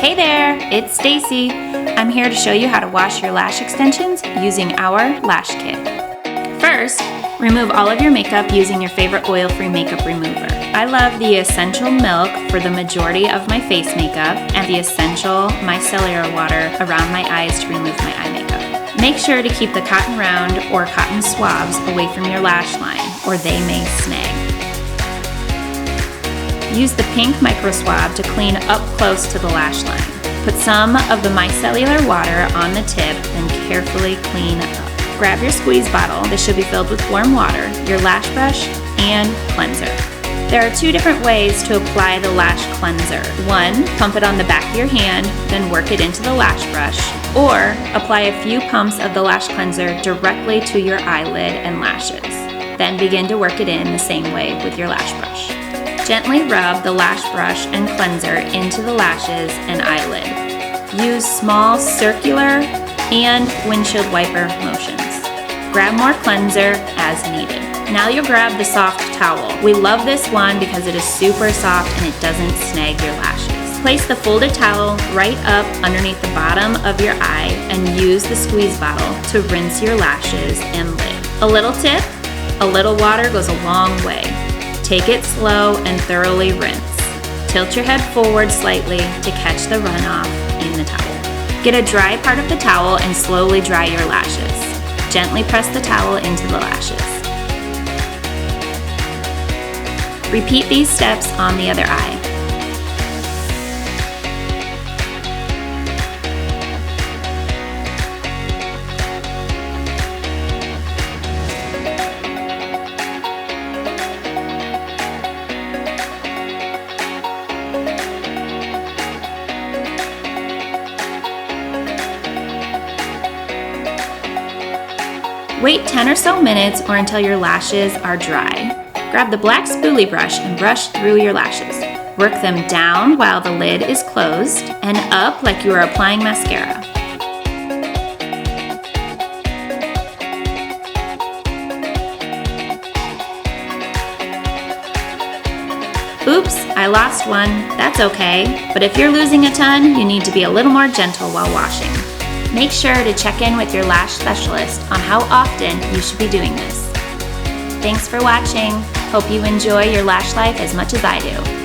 Hey there, it's Stacy. I'm here to show you how to wash your lash extensions using our Lash Kit. First, remove all of your makeup using your favorite oil-free makeup remover. I love the Essential Milk for the majority of my face makeup and the Essential Micellar Water around my eyes to remove my eye makeup. Make sure to keep the cotton round or cotton swabs away from your lash line or they may snag. Use the pink micro swab to clean up close to the lash line. Put some of the micellar water on the tip, then carefully clean up. Grab your squeeze bottle. This should be filled with warm water, your lash brush, and cleanser. There are two different ways to apply the lash cleanser. One, pump it on the back of your hand, then work it into the lash brush. Or apply a few pumps of the lash cleanser directly to your eyelid and lashes. Then begin to work it in the same way with your lash brush. Gently rub the lash brush and cleanser into the lashes and eyelid. Use small circular and windshield wiper motions. Grab more cleanser as needed. Now you'll grab the soft towel. We love this one because it is super soft and it doesn't snag your lashes. Place the folded towel right up underneath the bottom of your eye and use the squeeze bottle to rinse your lashes and lid. A little tip, a little water goes a long way. Take it slow and thoroughly rinse. Tilt your head forward slightly to catch the runoff in the towel. Get a dry part of the towel and slowly dry your lashes. Gently press the towel into the lashes. Repeat these steps on the other eye. Wait 10 or so minutes or until your lashes are dry. Grab the black spoolie brush and brush through your lashes. Work them down while the lid is closed and up like you are applying mascara. Oops, I lost one. That's okay. But if you're losing a ton, you need to be a little more gentle while washing. Make sure to check in with your lash specialist on how often you should be doing this. Thanks for watching. Hope you enjoy your lash life as much as I do.